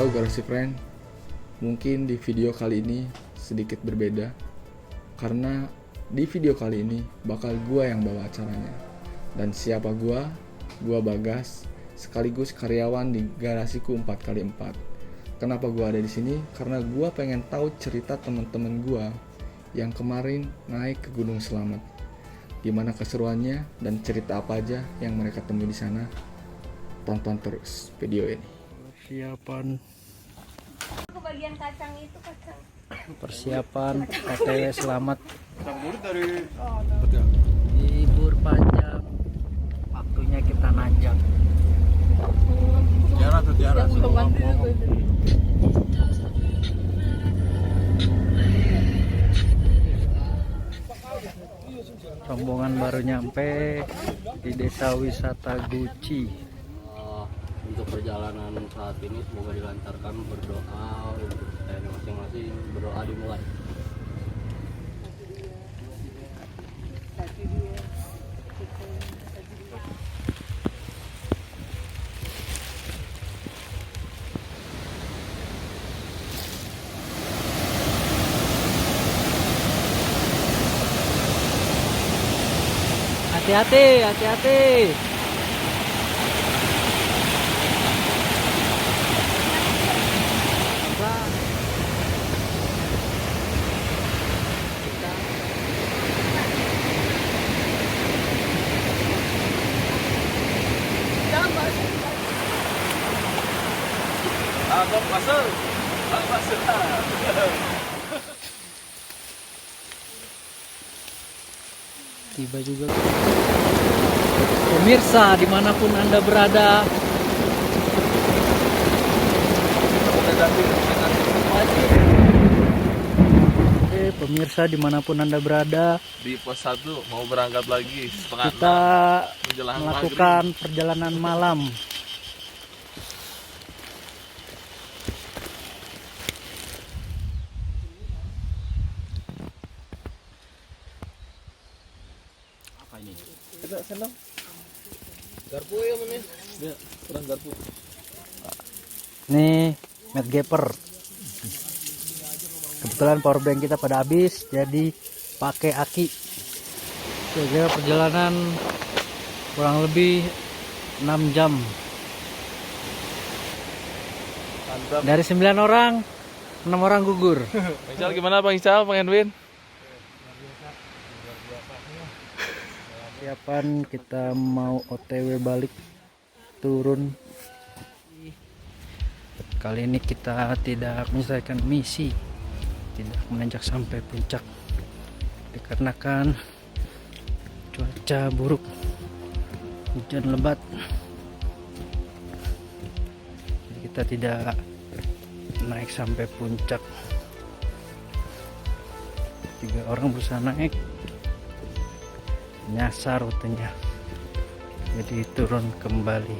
Halo Garasi Friend, mungkin di video kali ini sedikit berbeda karena di video kali ini bakal gua yang bawa acaranya. Dan siapa gua? Gua Bagas, sekaligus karyawan di Garasiku 4x4. Kenapa gua ada di sini? Karena gua pengen tahu cerita teman-teman gua yang kemarin naik ke Gunung Selamet. Gimana keseruannya dan cerita apa aja yang mereka temui di sana? Tonton terus video ini. Persiapan OTW selamat libur panjang, waktunya kita nanjak. Rombongan baru nyampe di desa wisata Guci. Untuk perjalanan saat ini semoga dilancarkan, berdoa untuk saya masing-masing, berdoa dimulai. Hati-hati, hati-hati. Tiba juga pemirsa dimanapun anda berada. Pemirsa dimanapun anda berada, di pos 1 mau berangkat lagi setengah kita 6 menjelang melakukan maghrib. perjalanan malam. Garpu ya mana? Ya, kurang garpu. Nih, Mad Gapper. Kebetulan power bank kita pada habis, jadi pakai aki. Kira-kira perjalanan kurang lebih 6 jam. Mantap. Dari 9 orang, 6 orang gugur. Bang Ical gimana Bang Ical, Bang Edwin? Persiapan kita mau OTW balik turun. Kali ini kita tidak menyelesaikan misi, tidak menanjak sampai puncak dikarenakan cuaca buruk, hujan lebat. Jadi kita tidak naik sampai puncak. 3 orang berusaha naik, nyasar rutenya, jadi turun kembali,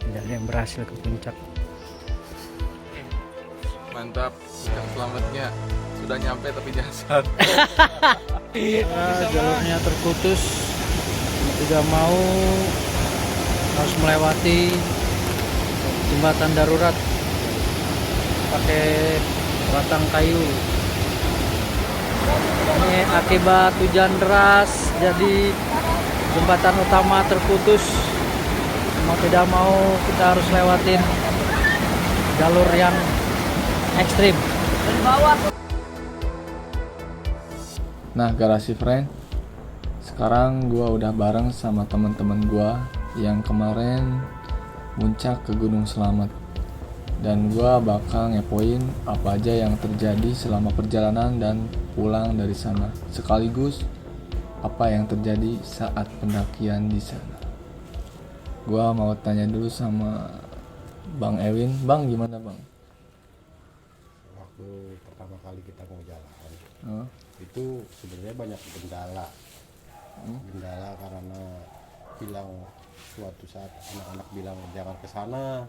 tidak ada yang berhasil ke puncak. Mantap, yang selamatnya sudah nyampe tapi nyasar. Jalurnya terputus, tidak mau harus melewati jembatan darurat pakai batang kayu. Ini akibat hujan deras, jadi jembatan utama terputus. Mau tidak mau kita harus lewatin jalur yang ekstrim. Nah Garasi Friend, sekarang gua udah bareng sama teman-teman gua yang kemarin muncak ke Gunung Selamet. Dan gua bakal ngepoin apa aja yang terjadi selama perjalanan dan pulang dari sana, sekaligus apa yang terjadi saat pendakian di sana. Gua mau tanya dulu sama Bang Ewin. Bang, gimana Bang? Waktu pertama kali kita mau jalan, Oh, itu sebenarnya banyak kendala. Kendala karena bilang suatu saat anak-anak bilang jangan ke sana,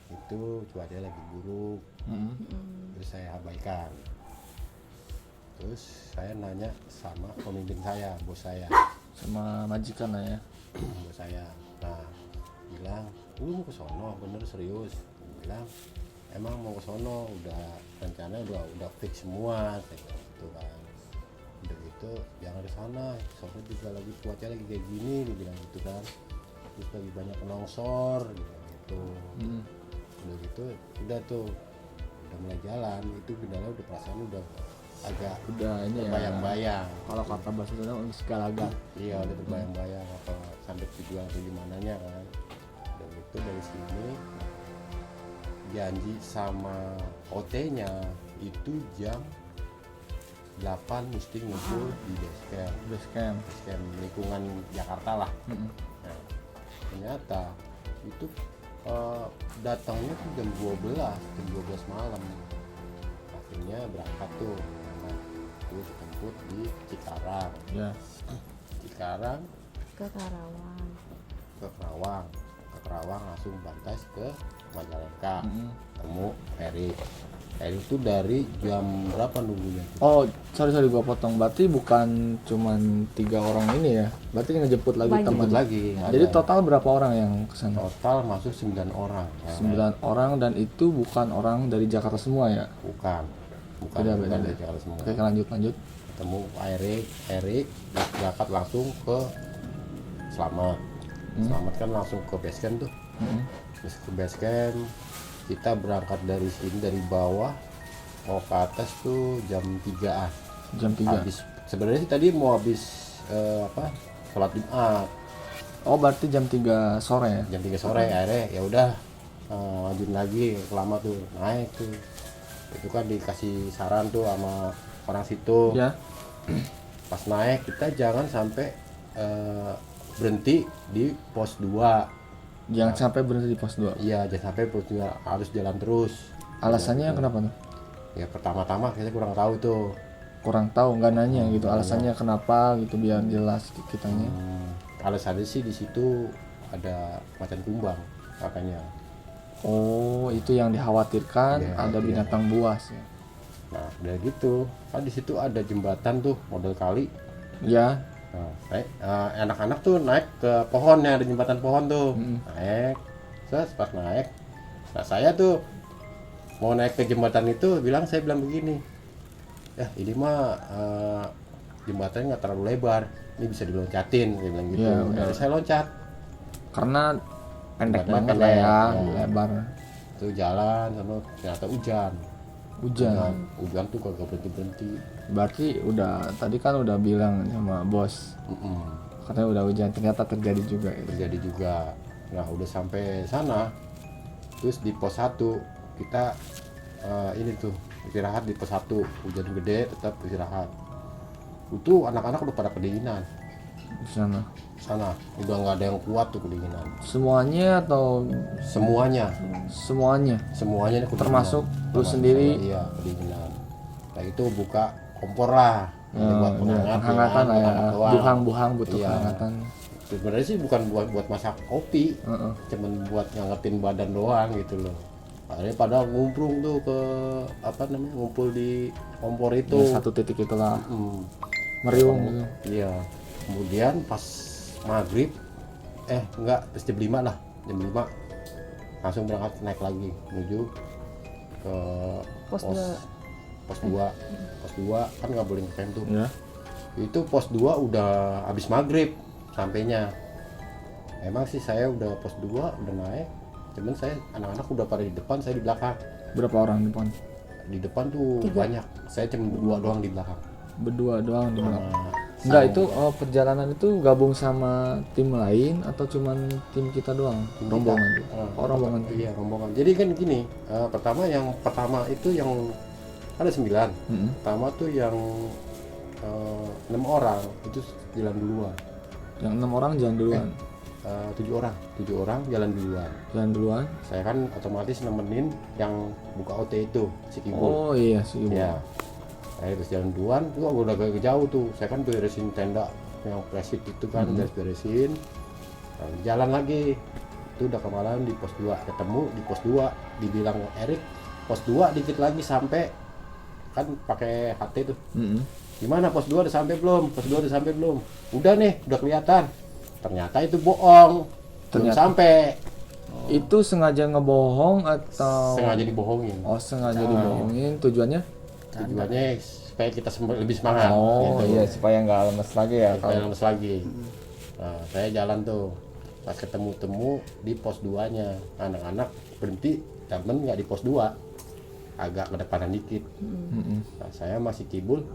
itu cuaca lagi buruk. Terus saya abaikan. Terus saya nanya sama pemimpin saya, bos saya, sama majikan lah ya. bos saya. Nah, bilang, lu mau ke sono, bener serius? Bilang, emang mau ke sono, udah rencana udah fix semua gitu kan. Udah gitu jangan ke sana, soalnya juga lagi cuaca lagi kayak gini, dibilang gitu kan. Terus lagi banyak longsor gitu. Udah gitu udah tuh udah mulai jalan, itu kendala udah perasaan udah agak Udah ini ya. bayang-bayang. Kalau kata bahasa Sunda segala-gala. Iya udah terbayang-bayang apa sampai tujuan atau gimananya kan. Udah gitu dari sini janji sama OT-nya itu jam 8 mesti ngumpul di base camp. Base camp. Base camp lingkungan Jakarta lah. Nah, ternyata itu datangnya tuh jam 12 malam. Akhirnya berangkat tuh. Nah, itu dijemput di Cikarang. Ya. Cikarang Ke Karawang. ke Kerawang langsung bantas ke Majalengka. Ketemu Eri itu dari jam berapa nunggunya tuh? Oh, sorry gua potong. Berarti bukan cuman 3 orang ini ya. Berarti ngejemput lagi Banyak. teman. Jemput lagi. Jadi ada. total berapa orang yang kesana? Total masuk 9 orang. Ya, 9 orang, dan itu bukan orang dari Jakarta semua ya? Bukan Beda. dari Jakarta semua. Oke, lanjut. Ketemu Erik berangkat langsung ke Slamet. Slamet kan langsung ke base camp tuh. Terus ke base camp kita berangkat dari sini dari bawah mau ke atas tuh jam 3-an. Jam 3. Habis sebenarnya sih tadi mau habis sholat Jumat Oh, berarti jam 3 sore ya? jam 3 sore. Akhirnya ya udah lanjut lagi lama tuh naik tuh. Itu kan dikasih saran tuh sama orang situ. Ya. Pas naik kita jangan sampai berhenti di pos 2. Jangan sampai berhenti di pos 2. Iya, jangan sampai pos 2, harus jalan terus. Alasannya kenapa tuh? Ya pertama-tama kita kurang tahu tuh. Kurang tahu, nggak nanya gitu alasannya kenapa gitu, biar jelas kitanya. Alasannya sih di situ ada macan kumbang katanya. Oh, itu yang dikhawatirkan, Iya, ada iya. binatang buas ya. Nah, udah gitu. Kan di situ ada jembatan tuh model kali. Ya. Nah, anak-anak tuh naik ke pohon, yang ada jembatan pohon tuh. Naik. Terus pas naik, nah saya tuh mau naik ke jembatan itu, saya bilang begini. Ya, ini mah jembatannya nggak terlalu lebar. Ini bisa diloncatin, dia bilang gitu. Ya, udah. Akhirnya saya loncat. Karena pendek Badannya banget lah pendek, ya, ya. lebar. Tuh jalan sama ternyata hujan. Hujan tuh kagak berhenti. Berarti tadi kan udah bilang sama bos, katanya udah hujan, ternyata terjadi juga ya. Terjadi juga. Nah, udah sampai sana. Terus di pos 1 kita ini tuh istirahat di pos 1. Hujan gede tetap istirahat. Itu anak-anak udah pada kedinginan. Di sana. Sana udah nggak ada yang kuat tuh kedinginan. Semuanya atau Semuanya ini kedinginan. termasuk lu Termasuk sendiri? saya, iya, kedinginan. Nah, itu buka kompor lah. Buat penghangatan lah ya. hangat doang. Buhang butuh Iya. penghangatan. Sebenarnya sih bukan buat masak kopi, cuman buat ngangetin badan doang gitu loh. Akhirnya pada ngumpul tuh ke ngumpul di kompor itu. Ya, satu titik itulah meriung gitu. Iya. Kemudian pas maghrib, enggak, pas jam 5 lah, jam 5 langsung berangkat naik lagi menuju ke Pos pos 2. Pos 2 kan nggak boleh ngecamp tuh. Ya. Itu pos 2 udah habis maghrib sampainya. Emang sih saya udah pos 2 udah naik, cuman saya anak-anak udah pada di depan, saya di belakang. Berapa orang di depan? Di depan tuh banyak, saya cuma berdua doang di belakang. Berdua doang di belakang. Nah, Enggak, itu perjalanan itu gabung sama tim lain atau cuman tim kita doang? Rombongan tuh. Rombongan tuh. Iya, rombongan. Jadi kan gini, yang pertama itu yang ada 9. Pertama tuh yang 6 orang itu jalan duluan. Yang 6 orang jalan duluan. 7 orang jalan duluan. Jalan duluan. Saya kan otomatis nemenin yang buka OT itu, si Kibo. Oh iya sih. Ya. Saya terus jalan duluan, tuh udah agak jauh tuh. Saya kan beresin tenda yang presit itu kan, beresin. Nah, jalan lagi. Itu udah kemarin di pos 2, ketemu di pos 2, dibilang Erik, pos 2 dikit lagi sampai, kan pakai HT tuh. Gimana pos 2 udah sampai belum? Pos 2 udah sampai belum? Udah nih, udah kelihatan. Ternyata itu bohong. Belum Ternyata. sampai. Itu sengaja ngebohong atau Sengaja dibohongin. Oh, sengaja dibohongin, tujuannya? Tujuannya supaya kita lebih semangat. Oh gitu. iya, supaya nggak lemes lagi ya. Supaya lemes lagi. Nah, saya jalan tuh. Pas ketemu di pos 2-nya. Anak-anak berhenti, temen nggak di pos 2. Agak ke depanan dikit. Nah, saya masih kibul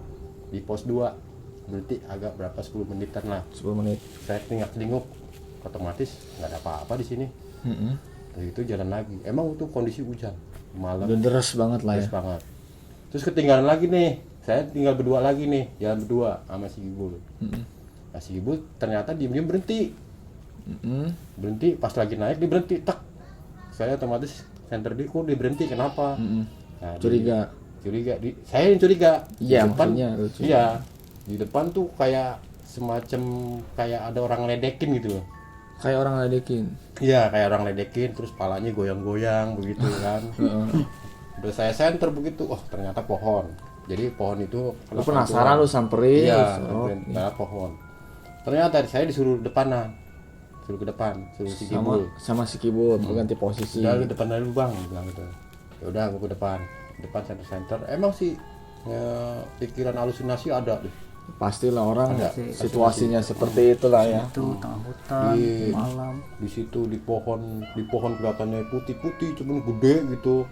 di pos 2. Berhenti agak berapa 10 menitan lah. 10 menit. Saya tinggal-tinguk, otomatis nggak ada apa-apa di sini. Dari itu jalan lagi. Emang itu kondisi hujan malam. Udah deras banget lah ya. Deras banget. Terus ketinggalan lagi nih. Saya tinggal berdua lagi nih, jalan berdua sama si Gibul. Nah, si Gibul ternyata diem-diem berhenti. Berhenti, pas lagi naik dia berhenti, tak. Saya otomatis center dia, kok dia berhenti, kenapa? Nah, Curiga. Saya yang curiga. Iya, Di depan, maksudnya lu curiga. iya, di depan tuh kayak semacam kayak ada orang ledekin gitu loh. Kayak orang ledekin. Iya, kayak orang ledekin, terus palanya goyang-goyang begitu kan. Udah saya center begitu, oh ternyata pohon. Jadi pohon itu Lu penasaran, lu samperin. Iya, terus, ternyata pohon. Ternyata saya disuruh depanan, suruh ke depan, suruh si Kibul. sama si Kibul ganti posisi. Udah lu depan dulu bang, bilang gitu. Ya udah, aku ke depan center. Emang sih pikiran halusinasi ada deh. Pastilah orang Ada. situasinya seperti itulah ya. Itu tengah hutan, Di- malam. Di situ di pohon kelihatannya putih-putih, cuman gede gitu.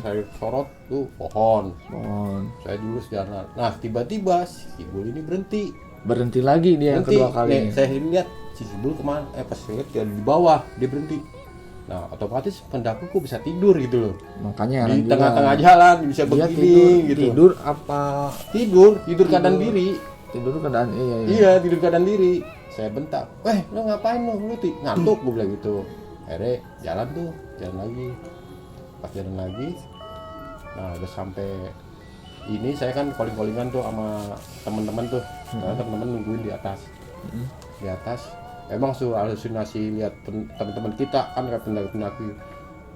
Saya sorot tuh pohon. Pohon. Saya dulu jalan. Nah tiba-tiba si Kibul ini berhenti. Lagi dia yang kedua Nih, kali. saya lihat si Kibul kemana? Pas saya lihat dia di bawah, dia berhenti. Nah otomatis pendaki kok bisa tidur gitu loh. Makanya Di orang tengah-tengah bilang, jalan bisa dia begini gitu. tidur apa? Tidur keadaan diri. Tidur keadaan iya. Iya, tidur keadaan diri. Saya bentak, lo ngapain lo? Ngantuk, gue bilang gitu. Akhirnya jalan lagi. Pas jalan lagi, nah udah sampai ini saya kan calling-callingan tuh sama teman-teman tuh. Karena teman-teman nungguin di atas. Di atas, emang halusinasi lihat teman-teman kita kan kayak pendaki-pendaki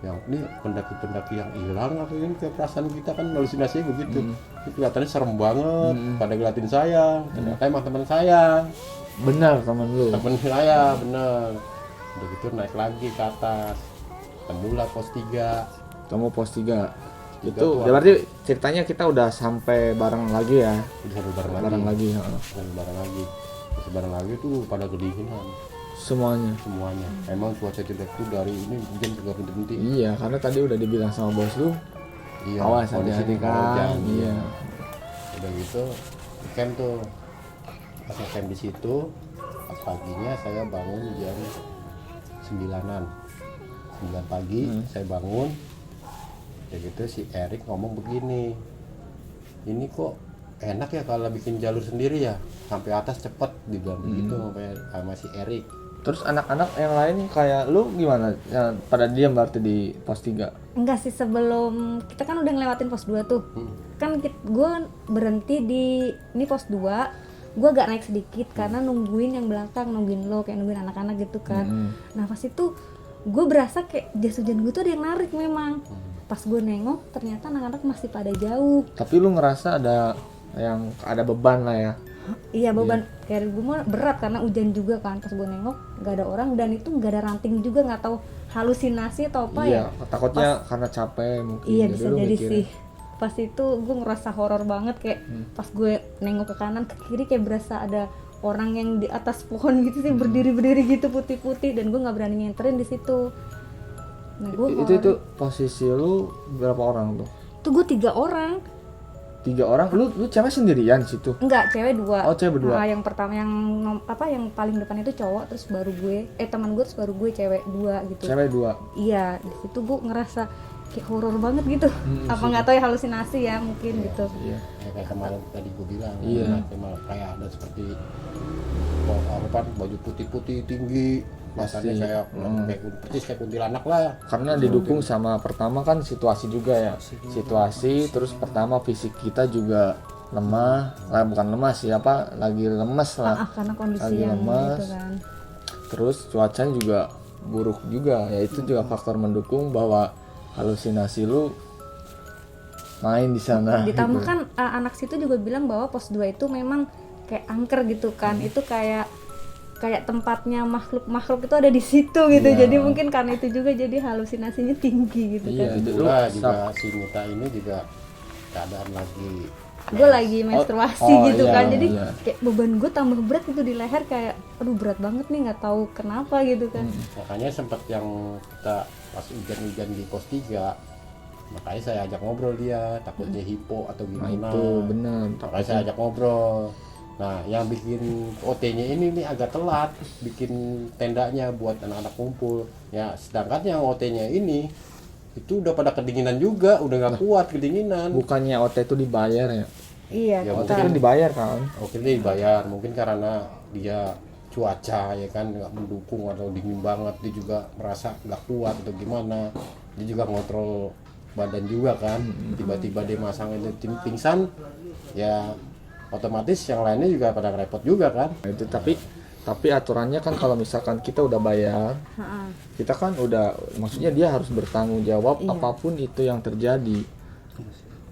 yang ini pendaki-pendaki yang hilang atau ini kayak perasaan kita kan halusinasinya begitu. Ini kelihatannya serem banget. Pada ngeliatin saya, ternyata emang teman saya. Benar teman lu. Temen saya bener. Udah gitu naik lagi ke atas, temulah pos 3. Kamu pos 3. Tiga Itu tuh ya berarti ceritanya kita udah sampai bareng lagi ya. Udah sampai bareng lagi. Bareng lagi. Sampai bareng lagi. Sampai bareng lagi tuh pada kedinginan Semuanya. semuanya. Emang cuaca jelek tuh dari ini hujan kagak berhenti. Iya, karena tadi udah dibilang sama bos lu, Iya. awas kondisi hati-hati kalau kan. hujan. Iya. Udah gitu camp tuh. Pas camp di situ, pas paginya saya bangun jam 9-an. 9 pagi saya bangun. Udah gitu si Erik ngomong begini, ini kok enak ya kalau bikin jalur sendiri ya, sampai atas cepet, dibilang begitu sama si Erik. Terus anak-anak yang lain kayak lu gimana? Yang pada diam berarti di pos 3. Enggak sih, sebelum kita kan udah ngelewatin pos 2 tuh. Kan gue berhenti di ini pos 2. Gue agak naik sedikit karena nungguin yang belakang, nungguin lo, kayak nungguin anak-anak gitu kan. Nah pas itu gue berasa kayak jas hujan gue tuh ada yang narik memang. Pas gue nengok ternyata anak-anak masih pada jauh. Tapi lu ngerasa ada beban lah ya. Iya beban kayak gue mah berat karena hujan juga kan. Pas gue nengok nggak ada orang dan itu nggak ada ranting juga, nggak tahu halusinasi atau apa ya. Iya, takutnya karena capek mungkin. Iya bisa lu jadi mikirnya, sih. Pas itu gue ngerasa horor banget kayak pas gue nengok ke kanan ke kiri kayak berasa ada orang yang di atas pohon gitu sih, berdiri gitu putih-putih, dan gue nggak berani nyenterin di situ. Nah gue itu posisi lu berapa orang tuh? tuh gue 3 orang. 3 orang. Lu cewek sendirian di situ? Enggak, cewek 2. Oh, cewek berdua. Nah, yang pertama yang paling depan itu cowok, terus baru gue teman gue, terus baru gue cewek 2 gitu. Cewek 2. Iya, di situ gue ngerasa kayak horor banget gitu. Apa nggak tahu ya halusinasi ya mungkin gitu. Iya. Ya, kayak kemarin tadi gue bilang, Iya. kayak ada seperti baju putih-putih tinggi, rasanya kayak persis kayak kuntilanak lah. Karena didukung sama pertama kan situasi juga ya. Situasi, terus pertama fisik kita juga lemah. Bukan lemah sih, lagi lemes lah. Karena kondisi Lagi yang lemas. gitu kan. Terus cuacanya juga buruk juga. Ya itu juga faktor mendukung bahwa halusinasi lu main di sana. Ditambah gitu. kan anak situ juga bilang bahwa pos 2 itu memang kayak angker gitu kan. Itu kayak kayak tempatnya makhluk itu ada di situ gitu. Iya. Jadi mungkin karena itu juga jadi halusinasinya tinggi gitu Iya, kan. itu Itulah juga si Mita ini juga keadaan lagi Gue lagi menstruasi oh, gitu iya, kan, jadi iya. kayak beban gue tambah berat gitu di leher, kayak aduh berat banget nih, nggak tahu kenapa gitu kan. makanya sempat yang kita pas hujan-hujan di pos 3, makanya saya ajak ngobrol dia, takutnya hipo atau Nah gimana. itu benar. Makanya saya ajak ngobrol. Nah yang bikin OT-nya ini nih agak telat bikin tendanya buat anak-anak kumpul ya, sedangkan yang OT-nya ini itu udah pada kedinginan juga, udah nggak kuat kedinginan. Bukannya OT itu dibayar ya? Iya, Ya, OT kita kan dibayar kan? Oke dia dibayar, mungkin karena dia cuaca ya kan nggak mendukung atau dingin banget, dia juga merasa nggak kuat atau gimana, dia juga ngontrol badan juga kan, tiba-tiba dia masang itu pingsan ya, otomatis yang lainnya juga pada repot juga kan. Nah, itu tapi aturannya kan kalau misalkan kita udah bayar, kita kan udah, maksudnya dia harus bertanggung jawab apapun itu yang terjadi.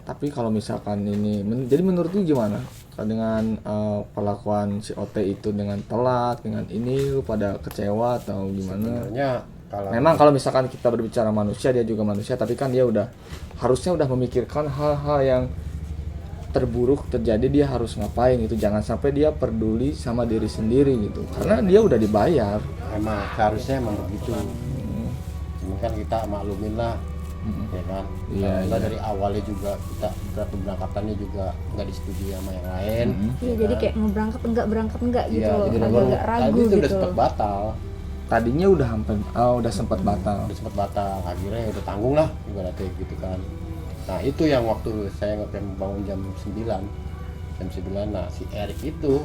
Tapi kalau misalkan ini, jadi menurut lu gimana dengan perlakuan si OT itu, dengan telat, dengan ini, lu pada kecewa atau gimana? Sebenarnya kalau Memang kalau misalkan kita berbicara manusia, dia juga manusia, tapi kan dia harusnya udah memikirkan hal-hal yang terburuk terjadi, dia harus ngapain gitu. Jangan sampai dia peduli sama diri sendiri gitu, karena dia udah dibayar. emang seharusnya emang begitu. Cuman kan kita maklumin lah, ya kan. Iya, Kita iya. dari awalnya juga kita keberangkatannya juga nggak disetujui sama yang lain. iya, jadi kayak mau berangkat enggak gitu Iya, loh, jadi agak-agak ragu tadi itu gitu. udah sempat batal, Tadinya udah hampir, udah sempat batal. udah sempat batal. Akhirnya udah tanggung lah, ibaratnya gitu kan. Nah itu yang waktu saya ngecamp bangun jam 9, nah si Erik itu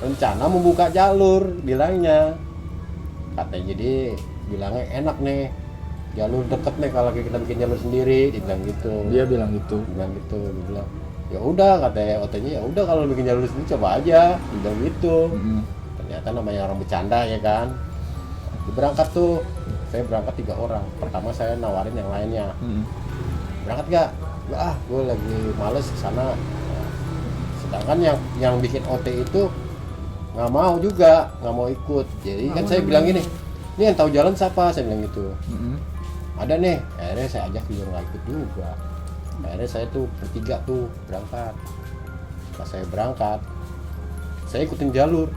rencana membuka jalur, bilangnya katanya, jadi bilangnya enak nih jalur deket nih kalau kita bikin jalur sendiri, dia bilang gitu. Dia bilang gitu. Dia bilang ya udah, katanya OT-nya ya udah kalau bikin jalur sendiri coba aja, dia bilang gitu. Ternyata namanya orang bercanda ya kan. Berangkat tuh, saya berangkat 3 orang. Pertama saya nawarin yang lainnya, berangkat nggak ah gue lagi males kesana. Nah, sedangkan yang bikin OT itu nggak mau juga, nggak mau ikut. Jadi kan saya bilang gini, ini yang tahu jalan siapa, saya bilang gitu. Ada nih, akhirnya saya ajak dia nggak ikut juga. Akhirnya saya tuh bertiga tuh berangkat. Pas saya berangkat, saya ikutin jalur,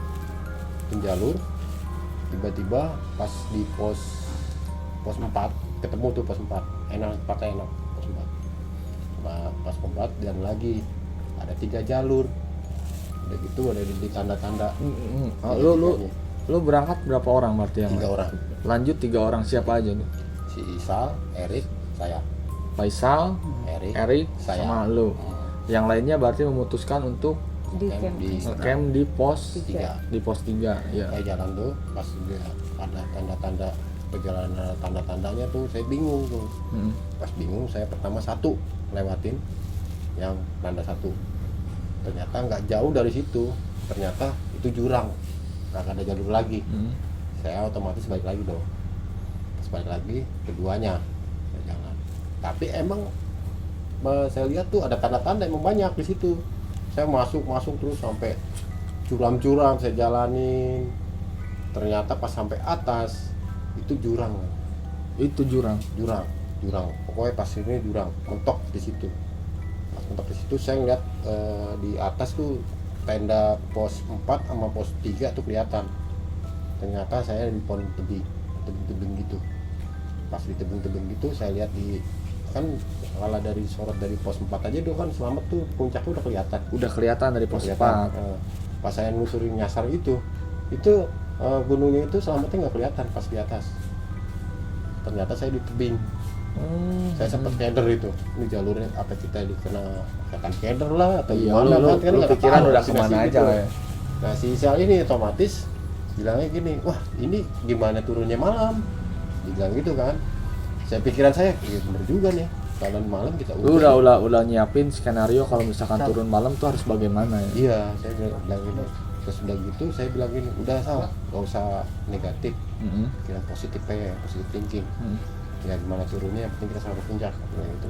tiba-tiba pas di pos 4 ketemu tuh pos 4, tempatnya enak pos 4. Nah, pas pos 4 dan lagi ada 3 jalur, udah gitu ada di tanda-tanda. Lu berangkat berapa orang berarti yang 3 orang, lanjut 3 orang, siapa aja tuh? si Isal, Erik, saya. Faisal, Erik, Saya. sama lu. Yang lainnya berarti memutuskan untuk Di camp. di camp di pos 3. 3 ya. Saya jalan tuh pas udah ada tanda-tanda perjalanan, tanda-tandanya tuh saya bingung tuh. Pas bingung saya pertama satu lewatin yang tanda 1, ternyata nggak jauh dari situ, ternyata itu jurang, nggak ada jalur lagi. Saya otomatis balik lagi dong. Pas balik lagi keduanya saya jalan, tapi emang saya lihat tuh ada tanda-tanda emang banyak di situ. Saya masuk terus sampai curam-curam saya jalanin, ternyata pas sampai atas itu jurang. Itu jurang. Pokoknya pas ini jurang, mentok di situ. Pas mentok di situ saya ngeliat di atas tuh tenda pos 4 sama pos 3 tuh kelihatan. Ternyata saya di pohon tebing gitu. Pas di tebing gitu saya lihat di, kan kalau dari sorot dari pos 4 aja tuh kan Selamat tuh puncaknya udah kelihatan Dari pos 4. Pas saya nusurin nyasar itu gunungnya itu Selamatnya nggak kelihatan pas di atas. Ternyata saya di tebing. Saya sempat keder itu, ini jalurnya apa kita dikena akan keder lah atau Iya, gimana lu kan nggak pikiran tahu udah destinasi kemana gitu. aja ya. Nah si Isal ini otomatis bilangnya gini, wah ini gimana turunnya malam, dibilang gitu kan. Saya pikiran saya, iya bener juga nih, kalau malam kita Lu udah nyiapin skenario kalau misalkan turun malam tuh harus bagaimana ya? Iya, saya bilang gini. Terus udah gitu saya bilang gini, udah salah, gak usah negatif, kira positif aja, positif thinking. Ya gimana turunnya, yang penting kita sampai puncak, gitu.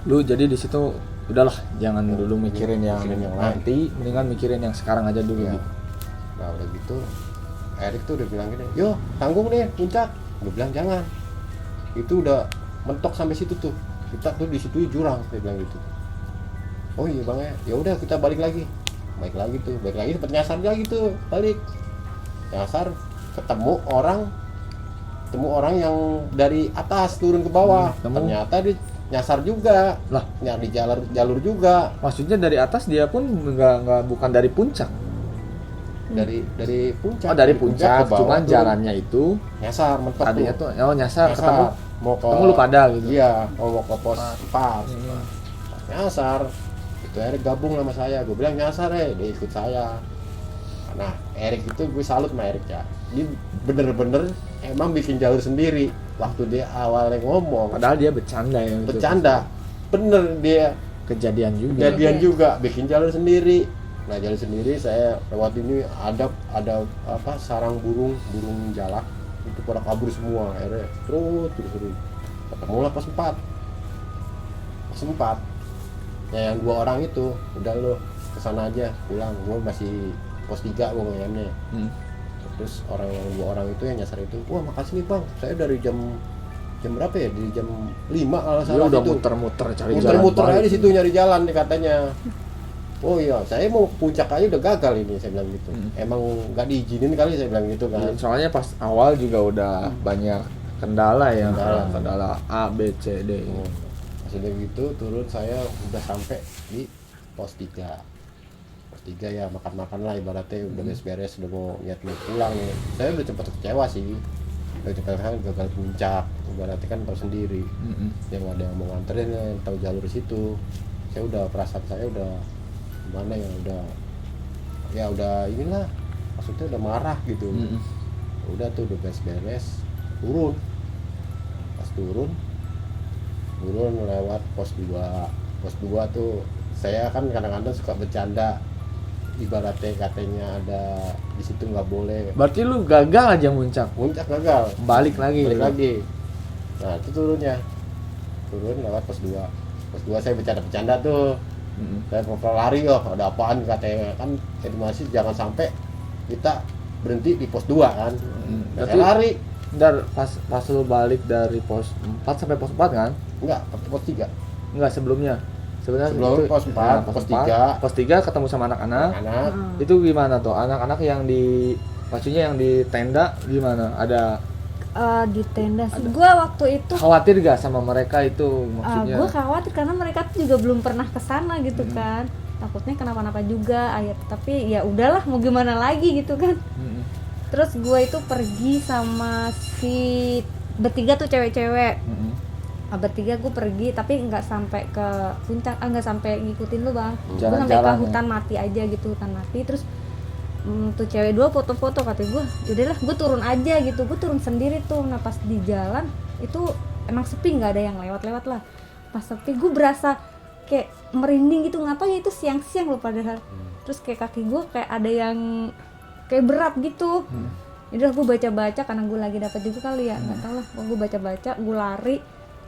Lu jadi di situ udahlah, jangan dulu mikirin yang lain. nanti, mendingan mikirin yang sekarang aja dulu Ya. gitu. Nah udah gitu, Erik tuh udah bilang gini, yo tanggung nih puncak. Gue bilang jangan, itu udah mentok sampai situ tuh, kita tuh di situ jurang, dia bilang gitu. Oh iya bang ya udah kita balik lagi sempat nyasar lagi tuh, balik nyasar ketemu orang yang dari atas turun ke bawah. Ternyata dia nyasar juga Lah, nyari jalur juga maksudnya dari atas dia pun nggak bukan dari puncak. dari puncak. Oh, dari puncak, ke bawah cuman tuh jalannya itu nyasar mentok tadinya tuh. tuh nyasar ketemu mau ke lu pada gitu. iya mau ke pos 4 nyasar itu Erik gabung sama saya, gue bilang nyasar dia ikut saya. Nah Erik itu gue salut sama Erik ya, dia bener-bener emang bikin jalur sendiri waktu dia awalnya ngomong. Padahal dia bercanda ya. Bercanda bener, dia Kejadian juga. juga bikin jalur sendiri. Nah jalur sendiri saya lewat ini ada apa sarang burung jalak itu pada kabur semua. Akhirnya terus ketemulah pos 4 ya, yang 2 orang itu udah lo kesana aja pulang, gue masih pos 3 gue ngayamnya. Terus orang yang 2 orang itu yang nyasar itu, wah makasih nih bang, saya dari jam berapa ya, dari jam 5 kalau salah. Dia udah itu muter-muter cari jalan. muter-muter aja di situ nyari jalan nih katanya. Oh iya, saya mau puncak aja udah gagal ini, saya bilang gitu. Emang nggak diizinin kali, saya bilang gitu kan. Soalnya pas awal juga udah banyak kendala ya, kendala A, B, C, D. Pas udah gitu turun saya udah sampai di pos 3 ya, makan-makan lah ibaratnya, udah beres-beres, udah mau pulang ya. Saya udah cepet kecewa sih, udah cepet gagal puncak, ibaratnya kan tahu sendiri. Yang ada yang mau nganterin, yang tahu jalur situ. Saya udah, perasaan saya udah gimana ya, udah inilah, maksudnya udah marah gitu. Udah tuh udah beres-beres turun. Pas turun lewat pos 2 tuh saya kan kadang-kadang suka bercanda, ibaratnya katanya ada di situ nggak boleh. Berarti lu gagal aja Puncak gagal, balik lagi. Nah itu turun lewat pos 2 saya bercanda tuh. Saya mau lari, ada apaan katanya kan, masih jangan sampai kita berhenti di pos 2 kan. Nah, saya lari. Bentar, pas lu balik dari pos 4 sampai pos 4 kan? Enggak, pos 3. Enggak, sebelumnya. Sebenarnya Sebelum itu, pos 4, pos 3. Pos 3 ketemu sama anak-anak. Itu gimana tuh? Anak-anak yang maksudnya yang di tenda gimana? Ada di tenda sih. Gue waktu itu khawatir gak sama mereka itu maksudnya? gue khawatir karena mereka tuh juga belum pernah kesana gitu kan. Takutnya kenapa-napa juga tapi ya udahlah, mau gimana lagi gitu kan. Terus gue itu pergi sama si bertiga tuh cewek-cewek. Bertiga gue pergi tapi nggak sampai ke puncak, nggak sampai ngikutin lu bang. Gue sampai ke hutan mati aja gitu, hutan mati. Terus tuh cewek 2 foto-foto, kata gue yaudahlah gue turun aja gitu. Gue turun sendiri tuh. Nah pas di jalan itu emang sepi, nggak ada yang lewat-lewat lah. Pas sepi gue berasa kayak merinding gitu, nggak tahu ya itu siang-siang loh padahal. Terus kayak kaki gue kayak ada yang kayak berat gitu. Udah gue baca-baca karena gue lagi dapat juga kali ya, nggak tahu lah. Gue baca-baca, gue lari,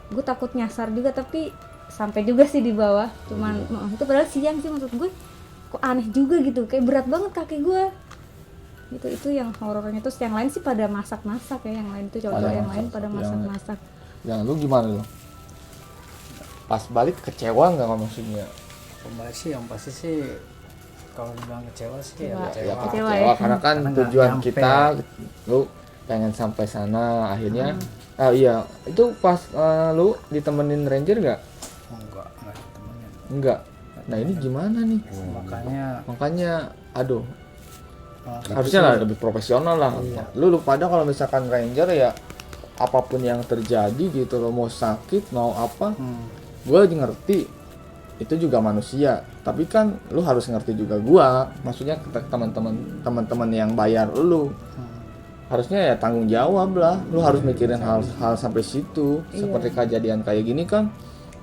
gue takut nyasar juga tapi sampai juga sih di bawah. Cuman itu padahal siang sih, maksud gue kok aneh juga gitu, kayak berat banget kaki gue. Gitu, itu yang horornya. Terus yang lain sih pada masak-masak ya, yang lain tuh cowok yang lain pada masak-masak. Yang lu gimana lu? Pas balik kecewa nggak maksudnya? Kembali sih yang pasti sih kalau dibilang kecewa sih Kecewa ya, karena kan Karena tujuan nggak kita lu pengen sampai sana akhirnya. Iya, itu pas lu ditemenin ranger nggak? enggak ditemenin. Enggak. Nah ini gimana nih? Makanya aduh, harusnya lah lebih profesional lah. Lu pada kalau misalkan ranger ya apapun yang terjadi gitu, lo mau sakit mau apa, gue ngerti itu juga manusia, tapi kan lu harus ngerti juga gua, maksudnya teman-teman yang bayar lu harusnya ya tanggung jawab lah, lu harus mikirin hal sampai situ. Seperti kejadian kayak gini kan,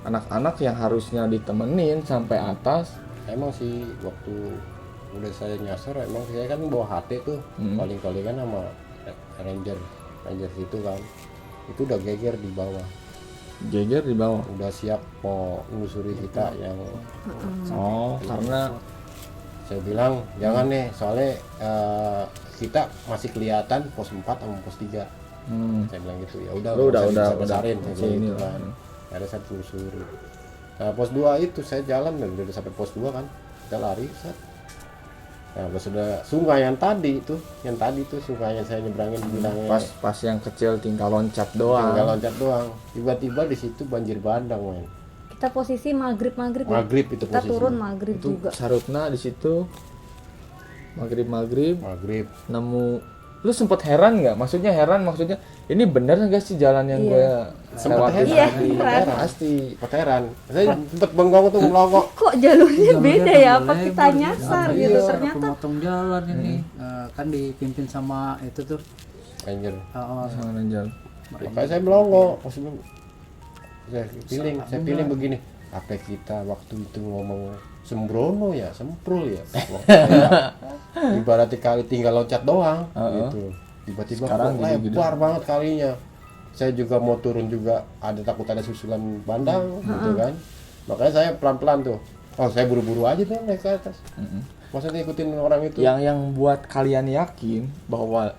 anak-anak yang harusnya ditemenin sampai atas. Emang sih waktu udah saya nyasar, emang saya kan bawa HP tuh, paling-paling kan sama ranger situ kan, itu udah geger di bawah, udah siap mau menelusuri kita yang karena Saya bilang jangan nih, soalnya kita masih kelihatan pos 4 sama pos 3. Saya bilang gitu. Ya udah, Lu udah besarin saya bilang ini gitu lah. kan. Ada saya telusuri. Nah, pos 2 itu saya jalan udah sampai pos 2 kan. Kita lari, set. Nah, pas sudah sungai yang tadi itu sungai yang saya nyebrangin bilangnya Pas yang kecil tinggal loncat doang. tinggal loncat doang. Tiba-tiba di situ banjir bandang, men. Kita posisi maghrib ya? Maghrib itu Kita posisinya. turun maghrib Itu juga. Sarutna di situ maghrib Maghrib. nemu. Lu sempet heran nggak? Maksudnya ini bener nggak sih jalan yang gue Sempet lewatin Iya, tadi? heran. Pasti. Heran. Saya sempet bengong tuh melongok. Kok jalurnya beda ya? Apa lebar, kita nyasar iya, gitu? ada Ternyata pemotong jalan ini. Kan dipimpin sama itu tuh. Anjir. Sama Ranjal. Makanya saya melongo, maksudnya saya feeling begini. Apa kita waktu itu ngomong sembrono ya, semprul ya. Waktu saya ibaratnya kali tinggal loncat doang gitu. Tiba-tiba Sekarang kok lebar banget kalinya. Saya juga mau turun juga ada takut ada susulan bandang gitu kan. Makanya saya pelan-pelan tuh. Oh, saya buru-buru aja tuh naik ke atas. Maksudnya ikutin orang itu. Yang buat kalian yakin bahwa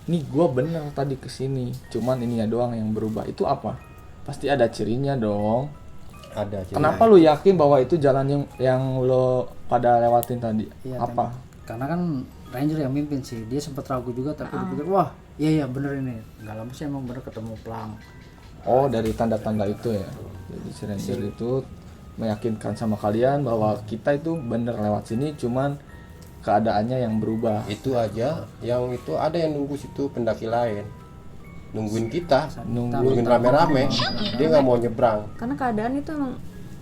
nih gue bener tadi kesini, cuman ininya doang yang berubah, itu apa? Pasti ada cirinya dong. Ada aja. Kenapa lu yakin bahwa itu jalan yang lo pada lewatin tadi? Iya, Apa? Karena kan ranger yang mimpin sih, dia sempat ragu juga tapi dipikir wah iya bener ini. Nggak lama sih emang bener ketemu pelang. Oh, dari tanda-tanda itu ya. Jadi si ranger itu meyakinkan sama kalian bahwa kita itu bener lewat sini, cuman keadaannya yang berubah. Itu aja, yang itu ada yang nunggu situ pendaki lain. Nungguin kita, nungguin rame-rame. Dia nggak mau nyebrang. karena keadaan itu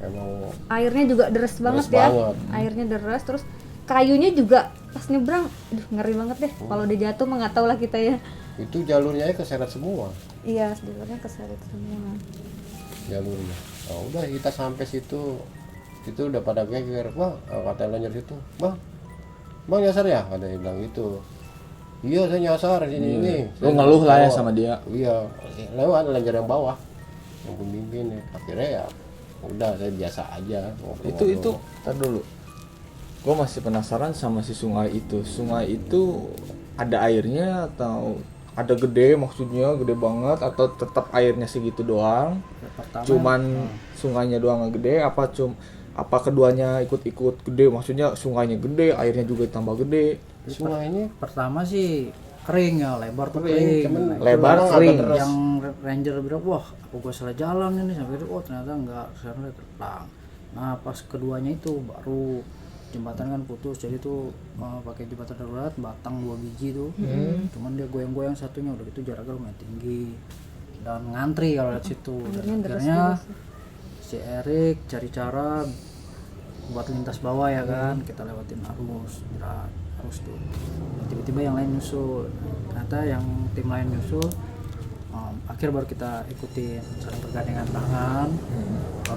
Emang airnya juga deres banget Deres ya. banget. Airnya deres, terus kayunya juga pas nyebrang, aduh ngeri banget deh. Kalau dia jatuh mah nggak tahu lah kita ya. itu jalurnya keseret semua Iya, jalurnya keseret semua. jalurnya. Oh, udah kita sampai situ, itu udah pada geger. Bang, kata ranger situ, bang nyasar ya? Ada yang bilang gitu. Iya, saya nyasar ini. Lu ngeluh lah ya sama dia. Iya, lewat ranger yang bawah, yang pemimpin ya. Akhirnya ya, udah saya biasa aja. Itu tar dulu. Gue masih penasaran sama si sungai itu. Sungai itu ada airnya atau ada gede, maksudnya gede banget, atau tetap airnya segitu doang? Pertama, Cuman sungainya doang nggak gede, apa keduanya ikut-ikut gede? Maksudnya sungainya gede, airnya juga tambah gede. Sungainya pertama sih kering ya, lebar tuh Kering, kering. cuman Nah, itu lebar agak kering. deres. yang ranger bilang wah aku gue salah jalan ini, sampai itu oh ternyata enggak, sekarang udah terplang. Nah pas keduanya itu baru jembatan kan putus, jadi tuh pakai jembatan darurat batang 2 biji tuh. Cuman dia goyang-goyang satunya, udah gitu jaraknya lumayan tinggi dan ngantri kalau lihat situ. Dan akhirnya si Erik cari cara buat lintas bawah ya kan, kita lewatin arus tuh. Dan tiba-tiba yang lain nyusul, ternyata yang tim lain nyusul. Akhir baru kita ikutin, saling bergandengan tangan.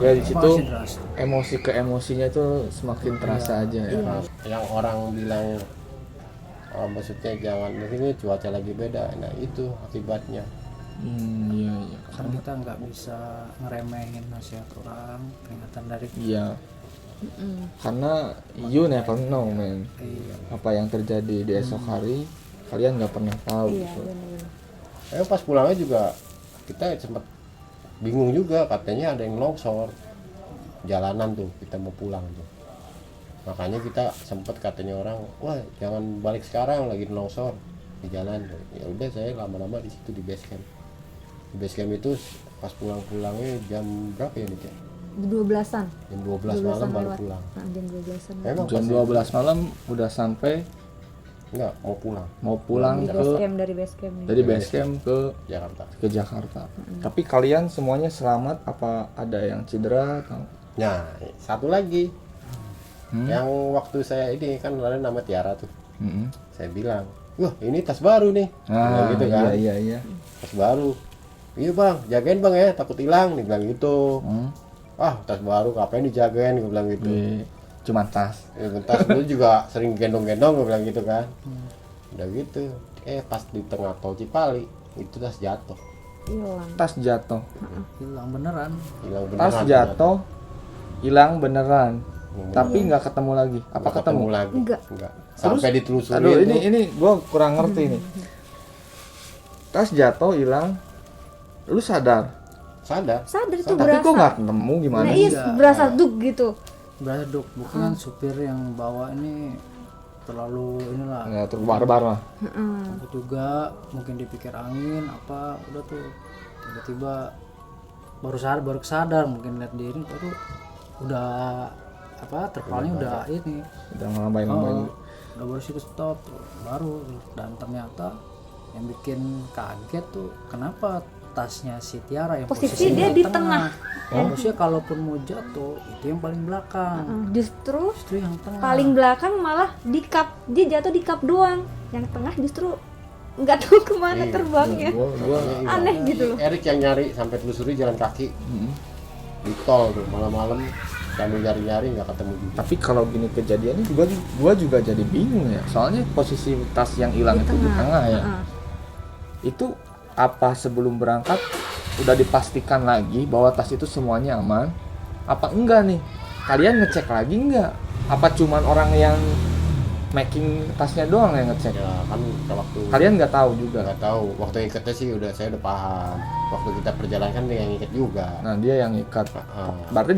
Ya di situ Masih deras. emosi ke emosinya itu semakin terasa aja ya. yang orang bilang maksudnya jangan di sini cuaca lagi beda. Nah itu akibatnya. Iya. Kan kita nggak bisa ngeremehin nasihat orang, peringatan dari Iya. Karena you never know, man. Apa yang terjadi di esok hari kalian nggak pernah tahu. Iya, gitu. benar-benar. Pas pulangnya juga kita sempat bingung juga, katanya ada yang longsor jalanan tuh, kita mau pulang tuh. Makanya kita sempat katanya orang, wah jangan balik sekarang lagi longsor di jalan. Ya udah saya lama-lama di situ di base camp. Di base camp itu pas pulang-pulangnya jam berapa ya nih? Di 12-an. Jam 12 malam baru lewat. pulang. Nah, jam 12-an. Emang Jam pas 12 malam udah sampai enggak mau pulang Di ke base camp, dari base camp nih. dari base camp Jakarta. ke Jakarta. Tapi kalian semuanya selamat, apa ada yang cedera atau? Nah, satu lagi. Yang waktu saya ini kan ada nama Tiara tuh. Saya bilang, wah ini tas baru nih. Bilang gitu kan. Iya. Tas baru. Iya bang, jagain bang ya, takut hilang. Dia bilang gitu. Ah tas baru, ngapain dijagain? Gue bilang gitu. Cuma tas. Ya, tas dulu juga sering gendong-gendong, gue bilang gitu kan. Udah gitu. Pas di tengah tol Cipali, itu tas jatuh. Hilang. Tas jatuh. hilang beneran. Hilang beneran. Tas jatuh, hilang beneran. Tapi nggak ketemu lagi. Apa Nggak ketemu? lagi? Enggak. Sampai ditelusurin. Aduh, tuh. ini gue kurang ngerti nih. Tas jatuh hilang, lu sadar. sadar. Sadar itu Tapi berasa. kok nggak ketemu gimana? Nah, sih? iya Enggak. berasa duk gitu. Berasa duk, mungkin kan supir yang bawa ini terlalu inilah. Nggak terus barbar mah. Takut juga mungkin dipikir angin apa udah tuh tiba-tiba baru kesadar mungkin lihat diri baru udah apa terpalnya udah ini Udah ngelambai-ngelambai. udah baru situ stop baru dan ternyata yang bikin kaget tuh kenapa tasnya si Tiara yang Posisi dia di tengah. harusnya kalaupun mau jatuh itu yang paling belakang Justru justru yang tengah paling belakang malah di cup, dia jatuh di cup doang. Yang tengah justru nggak tahu kemana terbangnya. Gua Aneh gitu loh. Erik yang nyari sampai telusuri jalan kaki di tol tuh malam-malam kami nyari-nyari nggak ketemu juga. tapi kalau gini kejadiannya gua juga jadi bingung ya. Soalnya posisi tas yang hilang itu di tengah ya. Itu apa sebelum berangkat udah dipastikan lagi bahwa tas itu semuanya aman? Apa enggak nih? Kalian ngecek lagi enggak? Apa cuman orang yang making tasnya doang yang ngecek? Ya kan waktu Kalian nggak tahu juga. nggak tahu waktu ngikatnya sih saya udah paham. Waktu kita perjalanan kan dia yang ngikat juga. Nah, dia yang ikat. Heeh. Berarti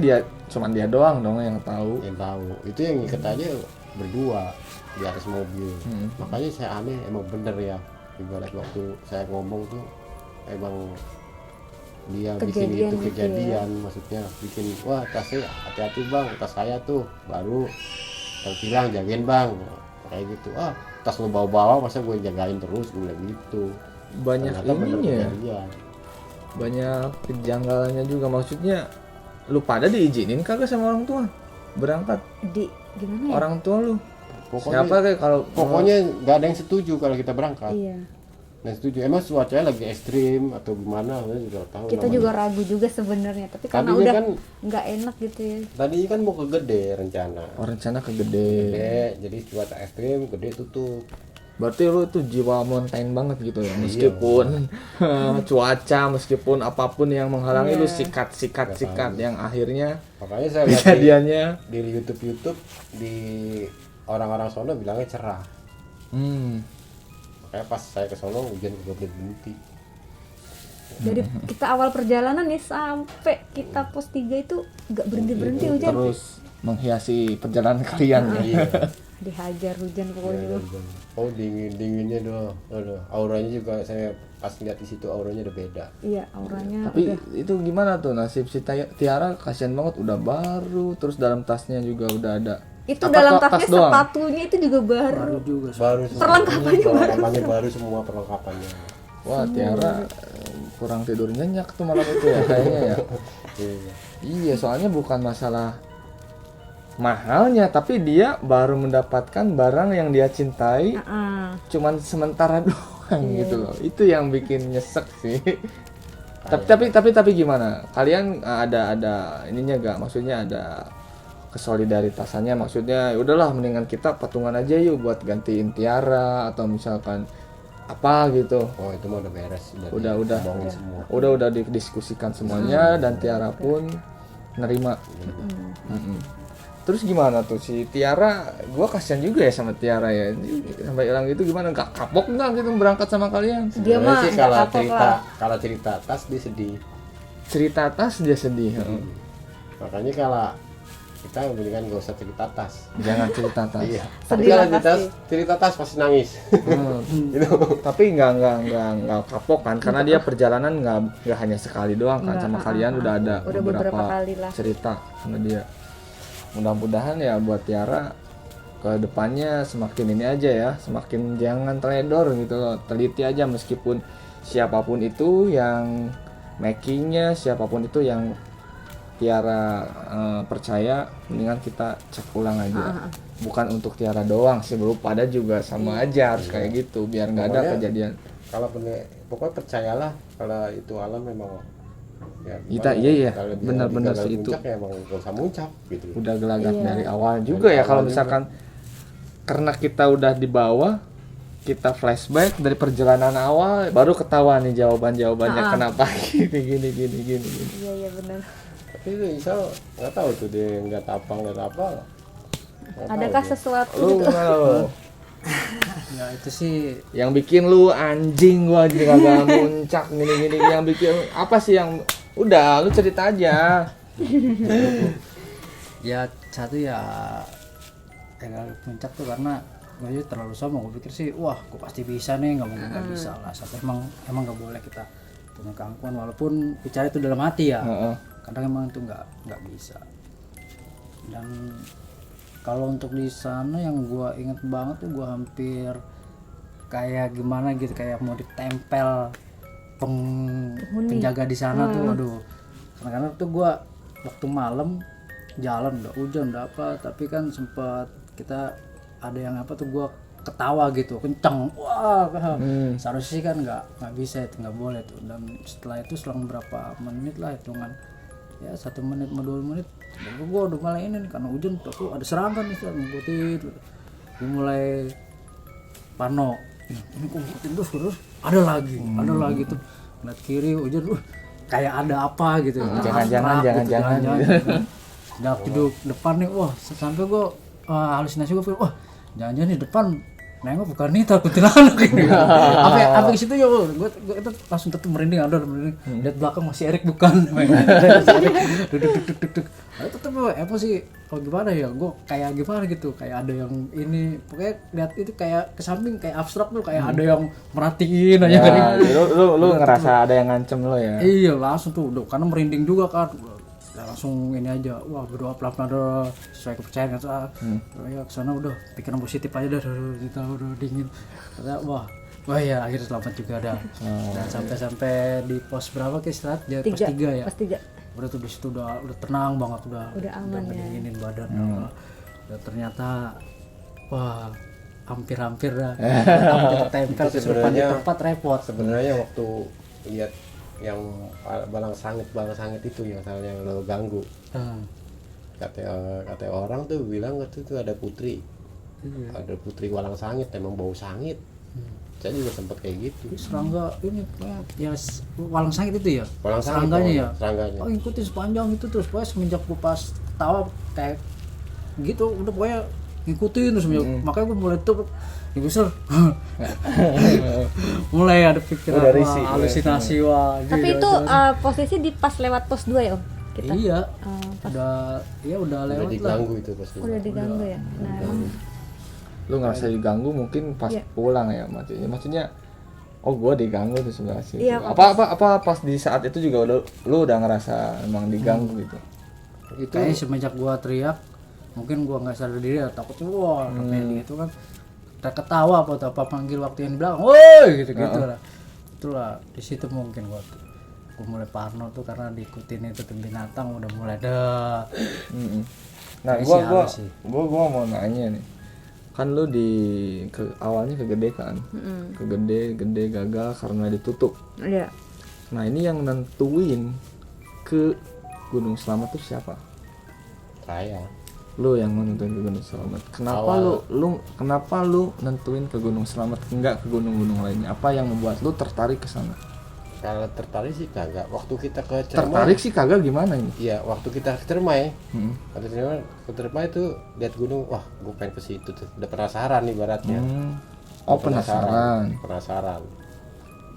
cuman dia doang dong yang tahu. Yang tahu itu yang ngikat aja berdua di atas mobil. Makanya saya aneh emang bener ya ibarat waktu saya ngomong tuh emang dia bikin Kejadian itu gitu ya. kejadian maksudnya bikin wah tasnya hati-hati bang tas saya tuh baru terbilang jagain bang kayak gitu tas lu bawa-bawa masa gue jagain terus gue bilang gitu. Banyak Ternyata bener ininya ya. kejadian. Banyak kejanggalannya juga. Maksudnya lu pada diizinin kagak sama orang tua berangkat? Di gimana ya? Orang tua lu. Pokoknya Siapa kayak kalau pokoknya nggak ada yang setuju kalau kita berangkat. Iya. Nah setuju emang cuacanya lagi ekstrim atau gimana saya juga tahu. Kita namanya. juga ragu juga sebenarnya, tapi karena Tadinya udah kan nggak enak gitu ya. tadi kan mau ke Gede rencana. rencana ke gede. Gede jadi cuaca ekstrim Gede tutup. Berarti lu tuh jiwa mountain banget gitu ya. Meskipun cuaca, meskipun apapun yang menghalangi lu sikat yang akhirnya Makanya saya lihat kejadiannya di YouTube di orang-orang sono bilangnya cerah. Makanya pas saya ke sono hujan juga berhenti. Dari kita awal perjalanan nih sampai kita pos 3 itu nggak berhenti hujan. terus menghiasi perjalanan kalian ya. Iya. Dihajar hujan pokoknya tuh. Oh dinginnya doh. Aduh, auranya juga saya pas lihat di situ auranya udah beda. Iya auranya Tapi udah. itu gimana tuh nasib si Tiara? Kasihan banget udah baru, terus dalam tasnya juga udah ada. Itu Apa dalam tas tasnya doang? sepatunya itu juga baru. juga sih. Baru semua. Perlengkapannya baru semua perlengkapannya. Wah, Tiara kurang tidur nyenyak tuh malam itu ya kayaknya ya. Iya. Iya, soalnya bukan masalah mahalnya, tapi dia baru mendapatkan barang yang dia cintai cuman sementara doang gitu loh. Itu yang bikin nyesek sih. Tapi gimana? Kalian ada ininya gak? Maksudnya ada kesolidaritasannya, maksudnya ya udahlah mendingan kita patungan aja yuk buat gantiin Tiara atau misalkan apa gitu. Oh itu mah udah beres. Udah diomongin semua. udah didiskusikan semuanya dan Tiara pun nerima. Terus gimana tuh si Tiara? Gua kasihan juga ya sama Tiara ya. Sampai hilang gitu gimana? Gak kapok nggak gitu berangkat sama kalian? Dia Sebenarnya mah sih nggak kapok lah. kalau cerita tas dia sedih. Cerita tas dia sedih. Makanya kalau kita mendingan gak usah cerita tas. Jangan cerita tas. Iya. Tapi Sedih kalau lah pasti. cerita tas pasti nangis. Gitu. Tapi nggak kapok kan? Karena dia perjalanan nggak hanya sekali doang kan sama kalian udah ada Udah beberapa kali lah. cerita sama dia. Mudah-mudahan ya buat Tiara ke depannya semakin ini aja ya, semakin jangan teledor gitu loh, teliti aja meskipun siapapun itu yang makingnya, siapapun itu yang Tiara percaya, mendingan kita cek ulang aja. Bukan untuk Tiara doang sih bro, pada juga sama aja harus kayak gitu biar nggak ada Pokoknya, kejadian. Kalau pokoknya percayalah kalau itu alam memang ya, Iya, kalau dia benar-benar di sih itu. puncak ya emang gak usah muncak gitu. Udah gelagat Iya. dari awal juga ya kalau awal misalkan karena kita udah di bawah, kita flashback dari perjalanan awal baru ketahuan nih jawabannya kenapa gini. Iya benar. Tapi itu Isal nggak tahu tuh dia nggak apa. Adakah sesuatu Lu gitu? gimana lu? Ya itu sih Yang bikin lu anjing gua aja kagak muncak gini-gini, yang bikin apa sih yang udah lu cerita aja. ya satu ya puncak tuh karena gue terlalu sombong. Gue pikir sih wah gue pasti bisa nih, nggak mungkin nggak bisa lah. Satu emang nggak boleh kita punya keangkuhan walaupun bicara itu dalam hati ya. Heeh. Kadang emang itu nggak bisa. Dan kalau untuk di sana yang gue inget banget tuh gue hampir kayak gimana gitu, kayak mau ditempel penjaga di sana tuh. Aduh, karena tuh gue waktu malam jalan udah hujan udah apa, tapi kan sempat kita ada yang apa tuh gue ketawa gitu kenceng, wah seharusnya sih kan nggak bisa itu, nggak boleh tuh. Dan setelah itu selang berapa menit lah, hitungan ya 1 menit mau 2 menit gue udah mulai ini nih, karena hujan tuh ada serangan nih, ngikutin gue mulai pano, ini kok ngikutin terus ada lagi tuh ngeliat kiri hujan, kayak ada apa gitu. Jangan. Udah duduk depan nih, wah sampai gue halusinasi, gue pikir wah jangan-jangan di depan nengok bukan nih kuntilanak ini. Apa ke situ ya, gue itu langsung tetep merinding, lihat belakang masih Erik bukan. Duduk. Tetep apa sih, kalau gimana ya, gue kayak gimana gitu, kayak ada yang ini, pokoknya lihat itu kayak ke samping, kayak abstrak tuh, kayak ada yang merhatiin aja kan. Lu ngerasa ada yang ngancem lo ya? Iya langsung tuh, karena merinding juga kan. Ya, langsung ini aja, wah berdoa pelan-pelan sesuai kepercayaan kan. Ya kesana udah pikiran positif aja kita udah dingin. Kata wah ya akhirnya selamat juga ada. Dan sampai di pos berapa ke istirahat? Ya pos 3 ya. Pos 3. Udah tuh di situ udah tenang banget, udah aman ya. ngedinginin badan. Udah ternyata wah hampir dah. Hampir tempel ke tempat repot. Sebenarnya waktu lihat yang balang sangit itu yang lo ganggu, kata orang tuh bilang itu ada putri, ada putri walang sangit, emang bau sangit. Saya juga sempat kayak gitu. Serangga ini ya walang sangit itu ya, Walang sangit, serangganya ya. serangganya. Oh ikutin sepanjang itu terus, pokoknya semenjak gue pas ketawa kayak gitu udah pokoknya ngikutin terus. Makanya gue mulai tuh Gusur mulai ada pikiran halusinasi wah. Tapi itu posisi di pas lewat pos 2 ya Om? Kita? Iya. Udah lewat Udah diganggu itu pasti. Udah diganggu ya. Nah, emang Lu ngerasa diganggu mungkin pas pulang ya, maksudnya oh gua diganggu di sebelah situ. Iya, apa pas di saat itu juga lu udah ngerasa emang diganggu gitu? Itu kayaknya semenjak gua teriak, mungkin gua nggak sadar diri, takutnya wah kayak gitu kan. Kita ketawa apa panggil waktu yang di belakang, woi gitu lah. Itulah di situ mungkin gua mulai parno tuh karena diikutin itu tuh binatang, udah mulai dah. Nah, gua mau nanya nih. Kan lu awalnya kegede kan? Kegede gagal karena ditutup. iya. Nah, ini yang nentuin ke Gunung Selamat tuh siapa? Saya. Lu yang menentuin ke Gunung Selamat. Kenapa lu nentuin ke Gunung Selamat, enggak ke gunung-gunung lainnya? Apa yang membuat lu tertarik ke sana? Kalau tertarik sih kagak. Waktu kita ke Cermai. Tertarik sih kagak gimana ini? Iya, waktu kita ke Cermai. Ke Cermai tuh lihat gunung, wah, gue pengen ke situ tuh. Udah penasaran nih baratnya. Oh, penasaran.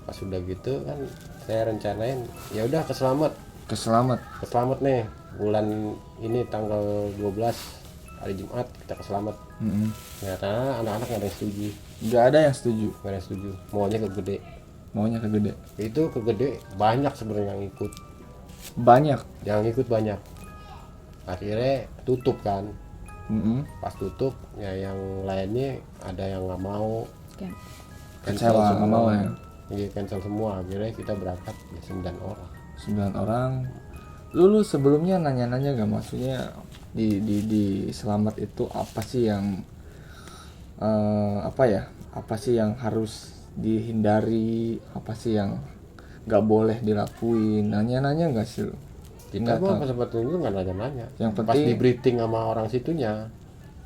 Pas udah gitu kan saya rencanain, ya udah ke Selamat nih. Bulan ini tanggal 12 hari Jumat kita ke Selamat. Ternyata anak-anak nggak ada yang setuju. Nggak ada yang setuju. Maunya ke Gede. Itu ke Gede banyak sebenarnya yang ikut. Banyak. Akhirnya tutup kan. Pas tutup ya yang lainnya ada yang nggak mau. Kecewa nggak mau ya. Iya, cancel semua. Akhirnya kita berangkat 9 orang. 9 orang. Lu sebelumnya nanya-nanya gak, maksudnya di Selamat itu apa sih yang apa sih yang harus dihindari, apa sih yang nggak boleh dilakuin, nanya-nanya nggak sih lu? Kita mah sebetulnya nggak nanya-nanya. Yang pas penting di briefing sama orang situnya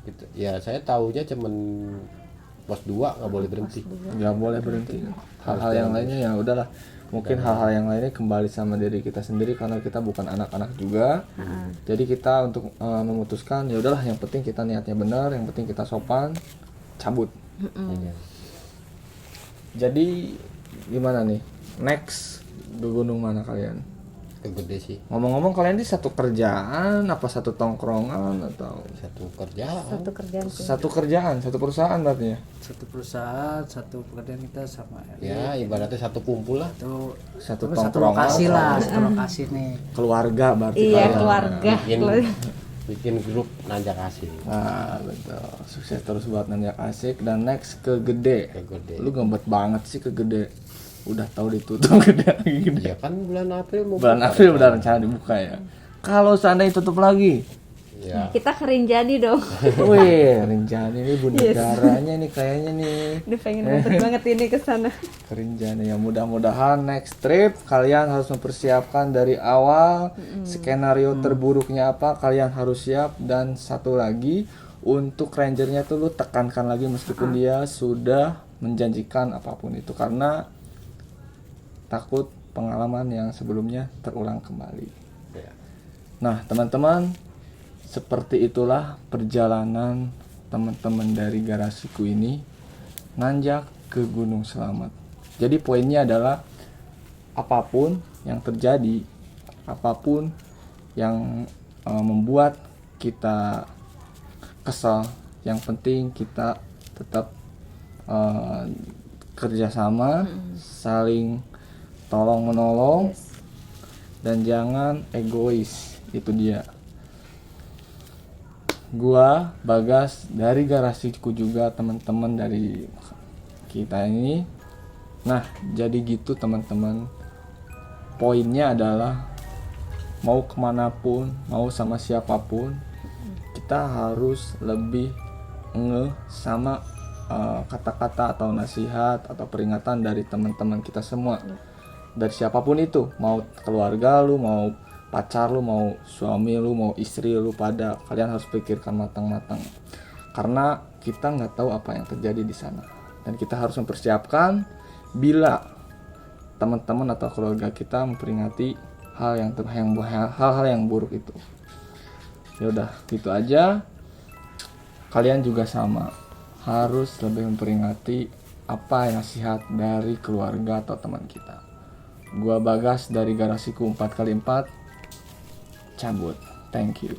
gitu, ya saya taunya cuman pos 2 nggak boleh berhenti. nggak boleh berhenti. Hal-hal yang lainnya ya udahlah, mungkin hal-hal yang lainnya kembali sama diri kita sendiri karena kita bukan anak-anak juga. Jadi kita untuk memutuskan ya udahlah, yang penting kita niatnya benar, yang penting kita sopan, cabut. Iya. Jadi gimana nih, next ke gunung mana kalian? Gede sih, Ngomong-ngomong, kalian di satu kerjaan apa satu tongkrongan atau satu kerjaan. Satu kerjaan sih. satu kerjaan, satu perusahaan berarti ya? Satu perusahaan, satu pekerjaan kita sama Ya ibaratnya satu kumpul lah. Satu satu tongkrongan, lokasi lah, satu lokasi nih. keluarga berarti Iya, kalian. keluarga. Bikin grup nanjak asik. Ah betul, sukses terus buat nanjak asik. Dan next ke gede. Ke Gede. Lu ngebet banget sih ke gede. Udah tahu ditutup gede lagi gede. Ya kan bulan April mau Bulan buka April rencana. udah rencana dibuka ya. Kalau seandainya tutup lagi, Ya Kita ke Rinjani dong. wih, Rinjani ini bunda negaranya nih kayaknya nih. Udah pengen banget banget ini ke sana. Rinjani ya, mudah-mudahan next trip kalian harus mempersiapkan dari awal skenario terburuknya apa, kalian harus siap. Dan satu lagi, untuk rangernya tuh lu tekankan lagi meskipun dia sudah menjanjikan apapun itu, karena takut pengalaman yang sebelumnya terulang kembali. Ya. Nah teman-teman, seperti itulah perjalanan teman-teman dari garasiku ini nanjak ke Gunung Selamat. Jadi poinnya adalah apapun yang terjadi, apapun yang membuat kita kesal, yang penting kita tetap kerjasama, saling tolong menolong, dan jangan egois. Itu dia. Gua Bagas dari garasiku juga, teman-teman dari kita ini. Nah jadi gitu teman-teman, poinnya adalah mau kemanapun, mau sama siapapun, kita harus lebih ngeh sama kata-kata atau nasihat atau peringatan dari teman-teman kita semua, dari siapapun itu, mau keluarga lu, mau pacar lu, mau suami lu, mau istri lu, pada kalian harus pikirkan matang-matang, karena kita nggak tahu apa yang terjadi di sana, dan kita harus mempersiapkan bila teman-teman atau keluarga kita memperingati hal-hal yang buruk itu. Ya udah gitu aja. Kalian juga sama, harus lebih memperingati apa nasihat dari keluarga atau teman kita. Gua Bagas dari garasiku 4x4 cabut. Thank you.